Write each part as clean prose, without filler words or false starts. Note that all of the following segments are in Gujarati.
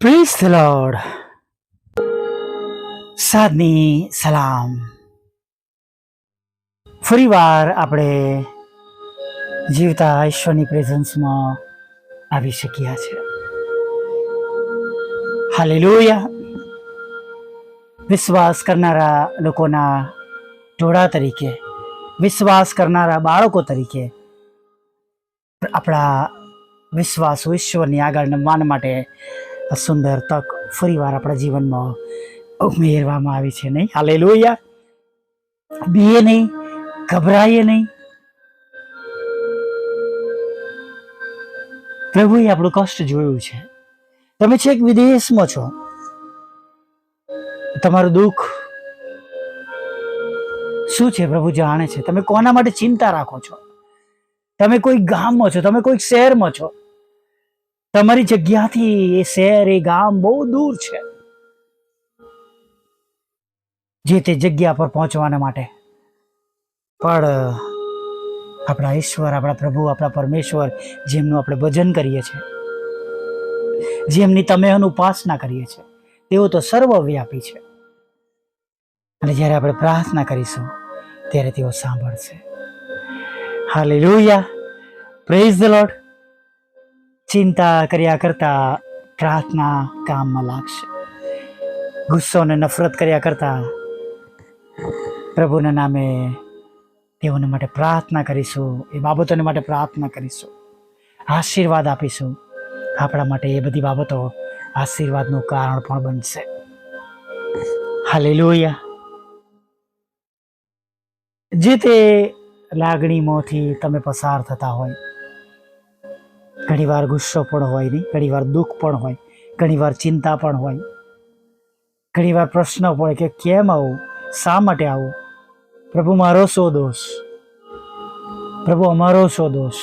Praise the lord. સાદની સલામ. ફરીવાર આપણે જીવતા ઈશ્વરની પ્રેઝન્સમાં આવી શક્યા છે. હાલેલુયા. વિશ્વાસ કરનારા લોકોના ટોળા તરીકે, વિશ્વાસ કરનારા બાળકો તરીકે આપણા વિશ્વાસ ઈશ્વરની આગળ નમવા માટે આ સુંદર તક ફરીવાર આપણા જીવનમાં ઉમેરવામાં આવી છે. નહીં? હાલેલુયા. બીએ નહીં, ગભરાઈએ નહીં. પ્રભુએ આપણું કષ્ટ જોયું છે. તમે છેક વિદેશમાં છો, તમારું દુઃખ શું છે પ્રભુ જાણે છે. તમે કોના માટે ચિંતા રાખો છો? તમે કોઈ ગામમાં છો, તમે કોઈ શહેરમાં છો, તમારી જગ્યાથી એ શહેર, એ ગામ બહુ દૂર છે. જે તે જગ્યા પર પહોંચવાના માટે પણ આપણા ઈશ્વર, આપણા પ્રભુ, આપણા પરમેશ્વર, જેમનું આપણે ભજન કરીએ છીએ, જેમની તમે ઉપાસના કરીએ છીએ, તેઓ તો સર્વવ્યાપી છે. અને જ્યારે આપણે પ્રાર્થના કરીશું ત્યારે તેઓ સાંભળશે. હાલેલુયા. Praise the lord. ચિંતા કર્યા કરતા પ્રાર્થના કામમાં લાગશે. ગુસ્સો અને નફરત કર્યા કરતા પ્રભુના નામે તેઓને માટે પ્રાર્થના કરીશું, એ બાબતોને માટે પ્રાર્થના કરીશું, આશીર્વાદ આપીશું. આપણા માટે એ બધી બાબતો આશીર્વાદનું કારણ પણ બનશે. હાલેલુયા. જે તે લાગણીમાંથી તમે પસાર થતા હોય, ઘણીવાર ગુસ્સો પણ હોય નહીં, ઘણીવાર દુઃખ પણ હોય, ઘણીવાર ચિંતા પણ હોય, ઘણીવાર પ્રશ્ન પડે કે કેમ આવું, શા માટે આવું? પ્રભુ મારો શો દોષ? પ્રભુ અમારો શો દોષ?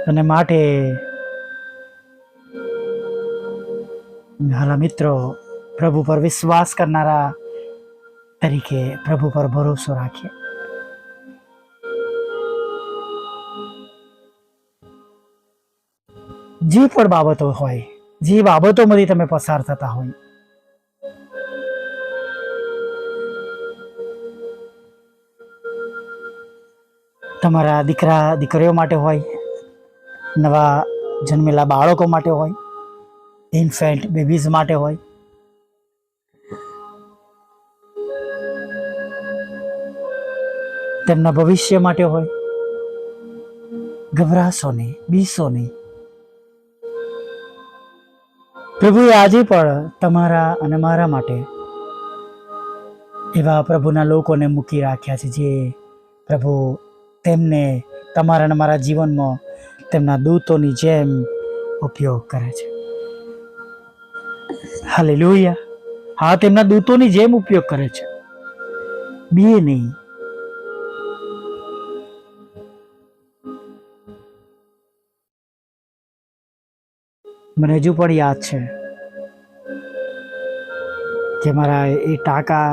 અને માટે હાલા મિત્રો, પ્રભુ પર વિશ્વાસ કરનારા તરીકે પ્રભુ પર ભરોસો રાખીએ. જે પણ બાબતો હોય, જે બાબતોમાંથી તમે પસાર થતા હોય, તમારા દીકરા દીકરીઓ માટે હોય, નવા જન્મેલા બાળકો માટે હોય, ઇન્ફેન્ટ બેબીઝ માટે હોય, તેમના ભવિષ્ય માટે હોય, ગભરાશો નહીં, બીસો નહીં. પ્રભુએ આજે પણ તમારા અને મારા માટે એવા પ્રભુના લોકોને મૂકી રાખ્યા છે, જે પ્રભુ તેમને તમારા અને મારા જીવનમાં તેમના દૂતોની જેમ ઉપયોગ કરે છે. હાલેલુયા. હા, તેમના દૂતોની જેમ ઉપયોગ કરે છે. બીએ નહીં. મને હજુ પણ યાદ છે કે મારા એ ટાંકા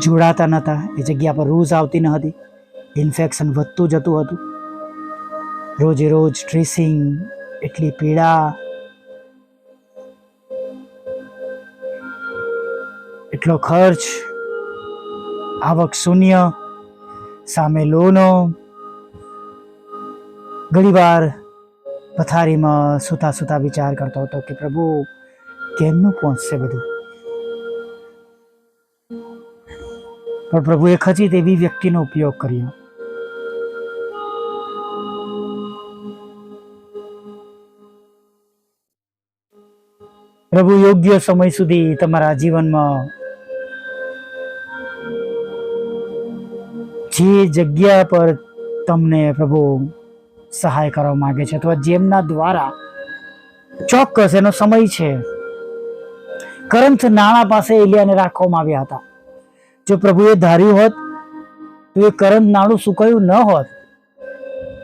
જોડાતા નહોતા, એ જગ્યા પર રૂઝ આવતી ન હતી, ઇન્ફેક્શન વધતું જતું હતું, રોજે રોજ સ્ટ્રેસિંગ, એટલી પીડા, એટલો ખર્ચ, આવક શૂન્ય, સામે લોનો. ઘણીવાર પથારીમાં સૂતા સૂતા વિચાર કરતો હતો કે પ્રભુ કેમનું પહોંચશે બધું? પણ પ્રભુએ ખચિત એવી વ્યક્તિનો ઉપયોગ કર્યો. પ્રભુ યોગ્ય સમય સુધી તમારા જીવનમાં જે જગ્યા પર તમને પ્રભુ સહાય કરવા માંગે છે, અથવા જેમના દ્વારા ચોક્કસ એનો સમય છે. કરંથ નાણાં પાસે એલિયાને રાખવામાં આવ્યા હતા. જો પ્રભુએ ધાર્યું હોત તો એ કરંથ નાણું સુકાયું ન હોત.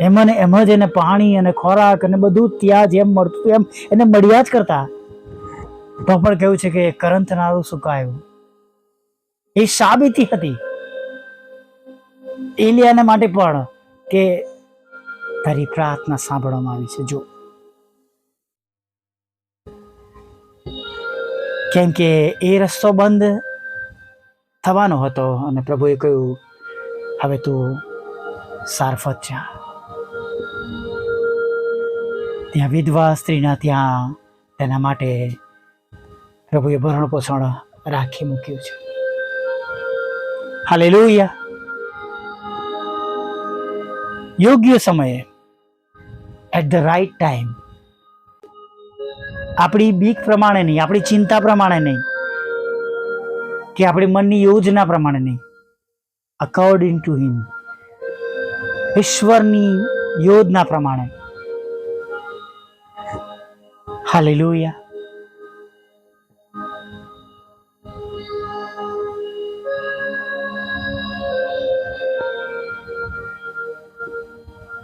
એમ જ એને પાણી અને ખોરાક અને બધું ત્યાં જેમ મળતું હતું એમ એને મળ્યા જ કરતા. તો પણ કેવું છે કે કરંથ નાણું સુકાયું. એ સાબિતી હતી એલિયાને માટે પણ કે તારી પ્રાર્થના સાંભળવામાં આવી છે. જો કેમ કે એ રસ્તો બંધ થવાનો હતો અને પ્રભુએ કહ્યું હવે તું સારફત જા. ત્યાં વિધવા સ્ત્રીના ત્યાં તેના માટે પ્રભુએ ભરણ પોષણ રાખી મૂક્યું છે. હાલેલુયા. યોગ્ય સમયે એટ ધ રાઈટ ટાઈમ, આપણી બીક પ્રમાણે નહીં, આપણી ચિંતા પ્રમાણે નહીં, કે આપણી મનની યોજના પ્રમાણે નહીં, અકોર્ડિંગ ટુ હિમ, ઈશ્વરની યોજના પ્રમાણે. હાલેલુયા.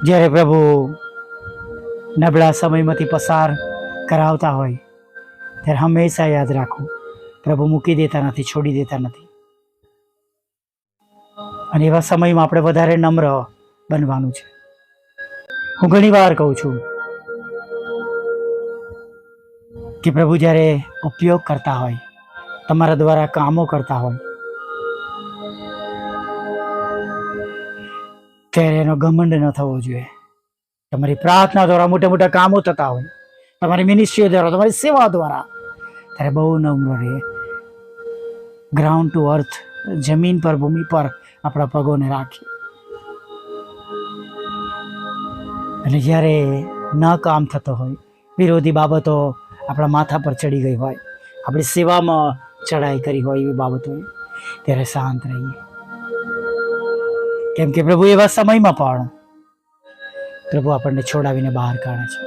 જ્યારે પ્રભુ નબળા સમયમાંથી પસાર કરાવતા હોય ત્યારે હંમેશા યાદ રાખો, પ્રભુ મૂકી દેતા નથી, છોડી દેતા નથી. અને એવા સમયમાં આપણે વધારે નમ્ર બનવાનું છે. હું ઘણી વાર કહું છું કે પ્રભુ જ્યારે ઉપયોગ કરતા હોય, તમારા દ્વારા કામો કરતા હોય, ત્યારે એનો ઘમંડ ન થવો જોઈએ. તમારી પ્રાર્થના દ્વારા મોટા મોટા કામો થતા હોય, તમારી મિનિસ્ટ્રીઓ દ્વારા, તમારી સેવા દ્વારા, ત્યારે બહુ નમ્ર રહે. ગ્રાઉન્ડ ટુ અર્થ, જમીન પર, ભૂમિ પર આપણા પગોને રાખી. અને જ્યારે ન કામ થતો હોય, વિરોધી બાબતો આપણા માથા પર ચડી ગઈ હોય, આપણી સેવામાં ચડાઈ કરી હોય એવી બાબતો, ત્યારે શાંત રહીએ. કેમ કે પ્રભુ એવા સમયમાં પણ પ્રભુ આપણને છોડાવીને બહાર કાઢે છે.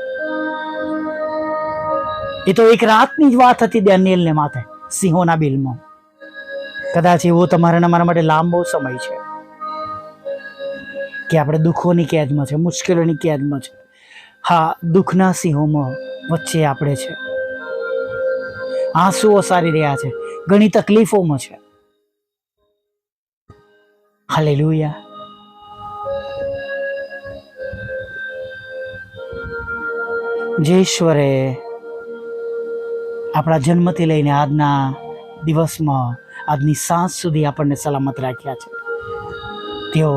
એ તો એક રાતની જ વાત હતી દાનિયેલને માથે સિંહોના બિલમાં. કદાચ એવો તમારા મારા માટે લાંબો સમય છે કે આપણે દુઃખોની કેદમાં છે, મુશ્કેલોની કેદમાં છે. હા, દુઃખના સિંહોમાં વચ્ચે આપણે છે, આંસુઓ સારી રહ્યા છે, ઘણી તકલીફોમાં છે. હાલેલુયા. જે ઈશ્વરે આપણા જન્મથી લઈને આજના દિવસમાં, આજની સાંજ સુધી આપણને સલામત રાખ્યા છે, તેઓ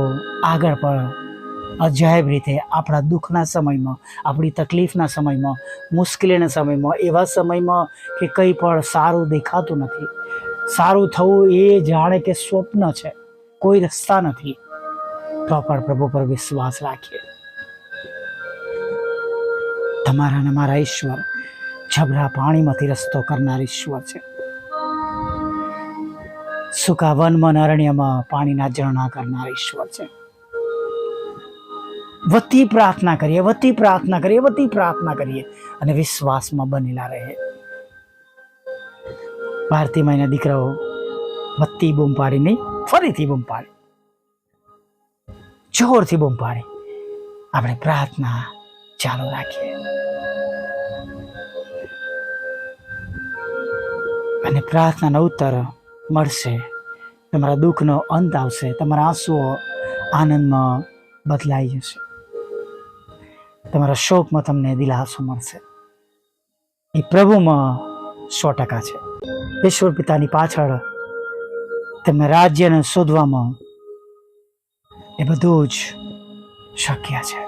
આગળ પણ અજાયબ રીતે આપણા દુઃખના સમયમાં, આપણી તકલીફના સમયમાં, મુશ્કેલીના સમયમાં, એવા સમયમાં કે કંઈ પણ સારું દેખાતું નથી, સારું થવું એ જાણે કે સ્વપ્ન છે, કોઈ રસ્તા નથી, તો પણ પ્રભુ પર વિશ્વાસ રાખીએ. તમારા અને મારા ઈશ્વર જબરા પાણીમાંથી રસ્તો કરનાર ઈશ્વર છે. સૂકા વનમાં, અરણ્યમાં પાણીના ઝરણા કરનાર ઈશ્વર છે. વતી પ્રાર્થના કરીએ, વતી પ્રાર્થના કરીએ, વતી પ્રાર્થના કરીએ અને વિશ્વાસમાં બનેલા રહે. ભારતીમાઈના દીકરાઓ વતી બૂમ પાડી નહીં, ફરીથી બૂમ પાડી, જોરથી બૂમ પાડી આપણે પ્રાર્થના ચાલુ રાખીએ. અને પ્રાર્થનાનો ઉત્તર મળશે. તમારા દુઃખનો અંત આવશે, તમારા આંસુઓ આનંદમાં બદલાઈ જશે, તમારા શોકમાં તમને દિલાસો મળશે. એ પ્રભુમાં 100% છે. ઈશ્વર પિતાની પાછળ તેમને રાજ્યને શોધવામાં એ બધું જ શક્ય છે.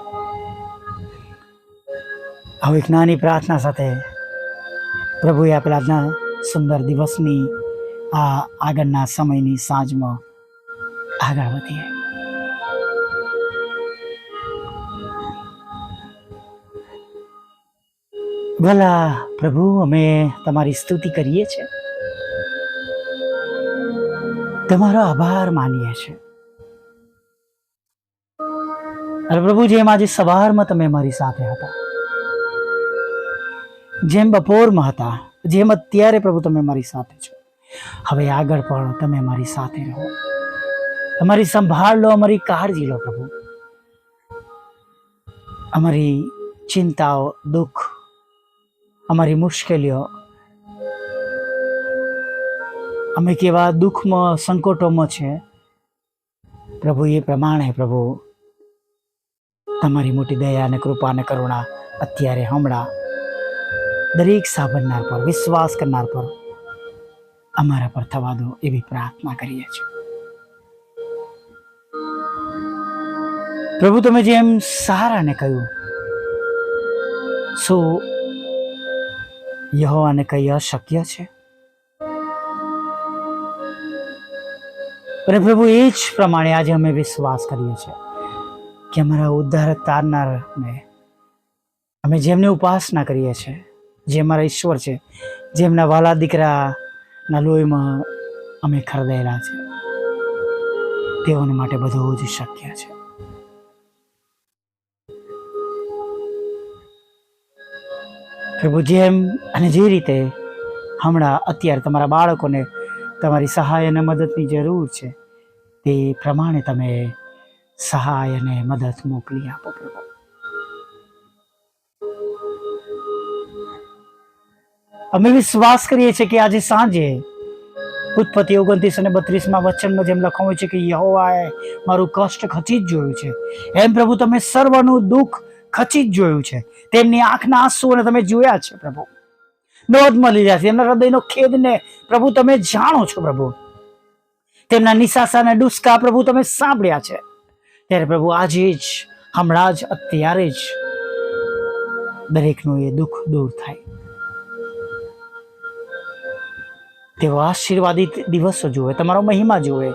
હવે એક નાની પ્રાર્થના સાથે પ્રભુએ આપેલા આજના સુંદર દિવસની આ આગળના સમયની સાંજમાં આગળ વધીએ. ભલા પ્રભુ, અમે તમારી સ્તુતિ કરીએ છીએ, તમારો આભાર માનીએ છીએ. અરે પ્રભુ, જેમ આજે સવારમાં તમે મારી સાથે હતા, જેમ બપોરમાં હતા, જેમ અત્યારે પ્રભુ તમે મારી સાથે છો, હવે આગળ પણ તમે મારી સાથે રહો, અમારી સંભાળ લો, અમારી કાળજી લો પ્રભુ. અમારી ચિંતાઓ, દુઃખ, અમારી મુશ્કેલીઓ, અમે કેવા દુઃખમાં, સંકટોમાં છે પ્રભુ એ પ્રમાણે પ્રભુ તમારી મોટી દયા અને કૃપા અને કરુણા અત્યારે હમણાં દરેક સાંભળનાર પર, વિશ્વાસ કરનાર પર અમારા પર થવા દો એવી પ્રાર્થના કરીએ છીએ. પ્રભુ તમે જેમ સારાને કહ્યું, શું યહોવાને કંઈ અશક્ય છે? અને પ્રભુ એ જ પ્રમાણે આજે અમે વિશ્વાસ કરીએ છીએ કે અમારા ઉદ્ધારક તારનારને અમે જેમની ઉપાસના કરીએ છીએ, જે અમારા ઈશ્વર છે, જેમના વાલા દીકરાના લોહીમાં અમે ખરદાયેલા છે, તેઓને માટે બધું જ શક્ય છે. પ્રભુ જેમ અને જે રીતે હમણાં અત્યારે તમારા બાળકોને તમારી સહાય અને મદદની જરૂર છે, તે પ્રમાણે તમે સહાય અને મદદ મોકલી આપો. પ્રભુ અમે વિશ્વાસ કરીએ છીએ કે આજે સાંજે ઉત્પત્તિ 29 અને 32 વચનમાં જેમ લખવામાં છે કે યહોવાએ મારું કષ્ટ ખચી જ જોયું છે, એમ પ્રભુ તમે સર્વનું દુઃખ ખચી જ જોયું છે. તેમની આંખના આંસુઓને તમે જોયા છે પ્રભુ, નોંધમાં લીધા છે. એમના હૃદયનો ખેદને પ્રભુ તમે જાણો છો પ્રભુ. તેમના નિસાસા અને ડુસ્કા પ્રભુ તમે સાંભળ્યા છે. ત્યારે પ્રભુ આજે જ, હમણાં જ, અત્યારે જ દરેકનું એ દુઃખ દૂર થાય. તેઓ આશીર્વાદિત દિવસો જુએ, તમારો મહિમા જુએ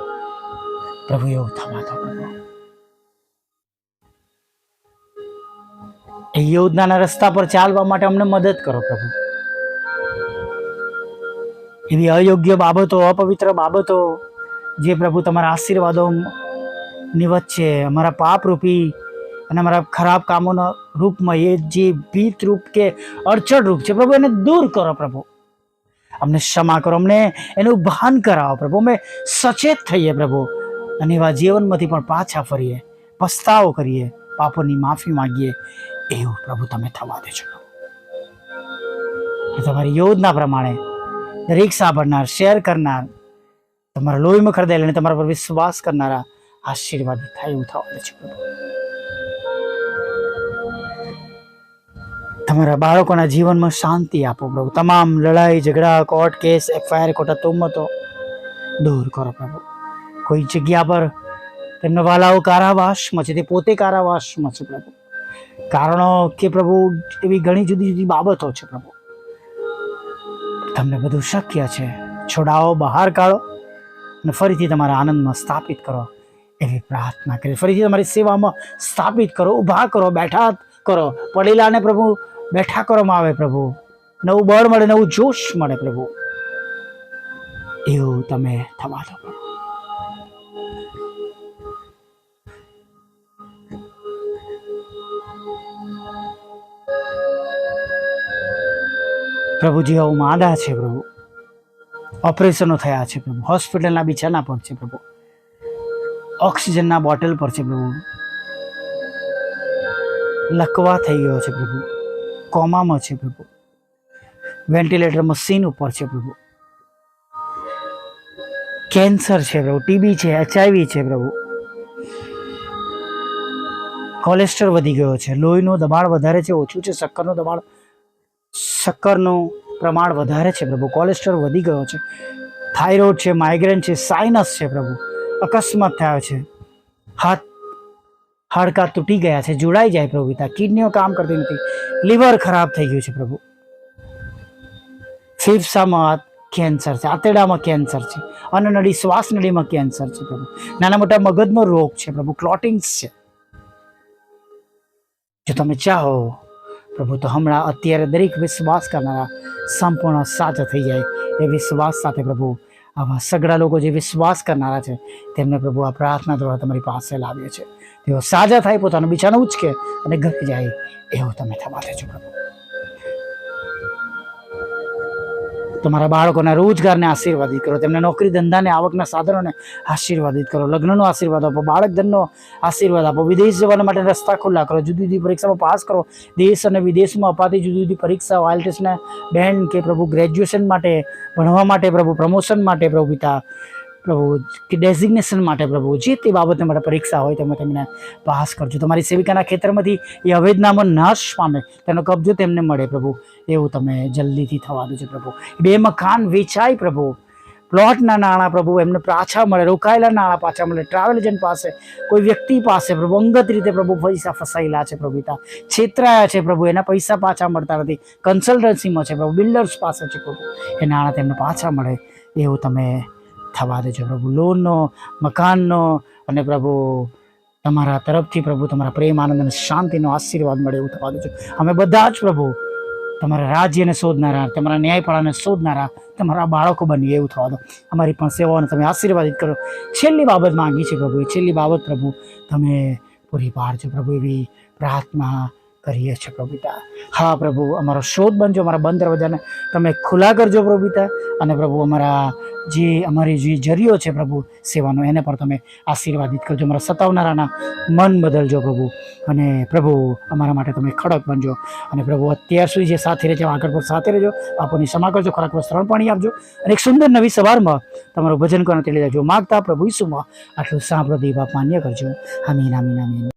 પ્રભુ. એવું થવા દો પ્રભુ. એ યોજનાના રસ્તા પર ચાલવા માટે અમને મદદ કરો પ્રભુ. એવી અયોગ્ય બાબતો, અપવિત્ર બાબતો જે પ્રભુ તમારા આશીર્વાદોની વચ્ચે અમારા પાપરૂપી અને અમારા ખરાબ કામોના રૂપમાં એ જે ભીત રૂપ કે અડચણ રૂપ છે પ્રભુ, એને દૂર કરો પ્રભુ. અમને ક્ષમા કરો, અમને એનું ભાન કરાવો પ્રભુ. અમે સચેત થઈએ પ્રભુ અને એવા જીવનમાંથી પણ પાછા ફરીએ, પસ્તાવો કરીએ, પાપોની માફી માંગીએ. એવું પ્રભુ તમે થવા દેજો. તમારી યોજના પ્રમાણે દરેક સાંભળનાર, શેર કરનાર, તમારા લોહીમાં ખરદાયેલા અને તમારા પર વિશ્વાસ કરનારા આશીર્વાદિત થાય એવું થવા દેજો પ્રભુ. તમારા બાળકોના જીવનમાં શાંતિ આપો પ્રભુ. તમામ લડાઈ ઝઘડા, કોર્ટ કેસ, FIR, ખોટા તોમતો દૂર કરો પ્રભુ. કોઈ જગ્યા પર તેમના વાલાઓ કારાવાસમાં છે, તે પોતે કારાવાસમાં છે પ્રભુ. કારણો કે પ્રભુ એવી ઘણી જુદી જુદી બાબતો છે પ્રભુ. તમને બધું શક્ય છે. છોડાવો, બહાર કાઢો અને ફરીથી તમારા આનંદમાં સ્થાપિત કરો એવી પ્રાર્થના કરી. ફરીથી તમારી સેવામાં સ્થાપિત કરો, ઊભા કરો, બેઠા કરો. પડેલાને પ્રભુ બેઠા કરવામાં આવે પ્રભુ. નવું બળ મળે, નવું જોશ મળે પ્રભુ. એવું તમે થવા દો પ્રભુ. પ્રભુજી આવું માંદા છે પ્રભુ, ઓપરેશનો થયા છે પ્રભુ, હોસ્પિટલના બિછાના પર છે પ્રભુ, ઓક્સિજનના બોટલ પર છે પ્રભુ, લકવા થઈ ગયો છે પ્રભુ, કોમામાં છે પ્રભુ, વેન્ટિલેટર મશીન ઉપર છે પ્રભુ, કેન્સર છે પ્રભુ, TB છે, HIV છે પ્રભુ, કોલેસ્ટ્રોલ વધી ગયો છે, લોહીનું દબાણ વધારે છે, ઓછું છે, શક્કરનું પ્રમાણ વધારે છે પ્રભુ, કોલેસ્ટ્રોલ વધી ગયો છે, થાઇરોઇડ છે, માઇગ્રેન છે, સાઇનસ છે પ્રભુ, અકસ્માત થયો છે, હાડકા તૂટી ગયા છે, જોડાઈ જાય પ્રભુ પિતા, કિડનીઓ કામ કરતી નથી, લીવર ખરાબ થઈ ગયું છે પ્રભુ, ફેફસામાં કેન્સર છે, આંતરડામાં કેન્સર છે, અન્નનળી શ્વાસનળીમાં કેન્સર છે પ્રભુ, નાના મોટા મગજનો રોગ છે પ્રભુ, ક્લોટિંગ્સ છે. જો તમે ચાહો પ્રભુ તો હમણાં અત્યારે દરેક વિશ્વાસ કરનારા સંપૂર્ણ સાજા થઈ જાય એ વિશ્વાસ સાથે પ્રભુ, આવા સગડા લોકો જે વિશ્વાસ કરનારા છે તેમને પ્રભુ આ પ્રાર્થના દ્વારા તમારી પાસે લાવીએ છીએ. તેઓ સાજા થાય, પોતાનો બિછાનો ઉચકે અને ઘરે જાય એવું તમે થવા દેજો પ્રભુ. તમારા બાળકોના રોજગારને આશીર્વાદિત કરો, તેમના નોકરી ધંધાને, આવકના સાધનોને આશીર્વાદિત કરો, લગ્નનો આશીર્વાદ આપો, બાળક ધનનો આશીર્વાદ આપો, વિદેશ જવાના માટે રસ્તા ખુલ્લા કરો, જુદી જુદી પરીક્ષામાં પાસ કરો, દેશ અને વિદેશમાં અપાતી જુદી જુદી પરીક્ષાઓ, IELTSના બેન્ડ કે પ્રભુ ગ્રેજ્યુએશન માટે, ભણવા માટે પ્રભુ, પ્રમોશન માટે પ્રભુ પિતા, પ્રભુ કે ડેઝિગ્નેશન માટે પ્રભુ જે તે બાબતે માટે પરીક્ષા હોય તમે તેમને પાસ કરજો. તમારી સેવિકાના ખેતરમાંથી એ અવેદનામાં નાશ પામે, તેનો કબજો તેમને મળે પ્રભુ, એવું તમે જલ્દીથી થવા દેજો પ્રભુ. 2 મકાન વેચાય પ્રભુ, પ્લોટના નાણાં પ્રભુ એમને પાછા મળે, રોકાયેલા નાણાં પાછા મળે, ટ્રાવેલ એજન્ટ પાસે, કોઈ વ્યક્તિ પાસે પ્રભુ અંગત રીતે પ્રભુ પૈસા ફસાયેલા છે પ્રભુ પિતા, છેતરાયા છે પ્રભુ, એના પૈસા પાછા મળતા નથી, કન્સલ્ટન્સીમાં છે પ્રભુ, બિલ્ડર્સ પાસે છે પ્રભુ, એ નાણાં તેમને પાછા મળે એવું તમે થવા દેજો પ્રભુ. લોનનો, મકાનનો અને પ્રભુ તમારા તરફથી પ્રભુ તમારા પ્રેમ, આનંદ અને શાંતિનો આશીર્વાદ મળે એવું થવા દેજો. અમે બધા જ પ્રભુ તમારા રાજ્યને શોધનારા, તમારા ન્યાયપાળાને શોધનારા તમારા બાળકો બનીએ એવું થવા દો. અમારી પણ સેવાઓને તમે આશીર્વાદિત કરો. છેલ્લી બાબત માંગી છે પ્રભુ, એ છેલ્લી બાબત પ્રભુ તમે પૂરી પાડજો પ્રભુ, એવી પ્રાર્થના કરીએ છીએ પ્રભુ પિતા. હા પ્રભુ, અમારો શોધ બનજો, અમારા બંધ દરવાજાને તમે ખુલ્લા કરજો પ્રભુ પિતા, અને પ્રભુ અમારી જે જરીઓ છે પ્રભુ સેવાનો, એને પણ તમે આશીર્વાદિત કરજો. અમારા સતાવનારાના મન બદલજો પ્રભુ, અને પ્રભુ અમારા માટે તમે ખડક બનજો. અને પ્રભુ અત્યાર સુધી જે સાથે રહેજો આગળ પર સાથે રહેજો, પાપોની ક્ષમા કરજો, ખોરાક વસ્ત્ર પાણી આપજો, અને એક સુંદર નવી સવારમાં તમારું ભજન કરવાનું તે લઈ જાજો. માગતા પ્રભુ ઈસુમાં આટલું સાંભળો, દેવ બાપ માન્ય કરજો. આમીન આમીન આમીન.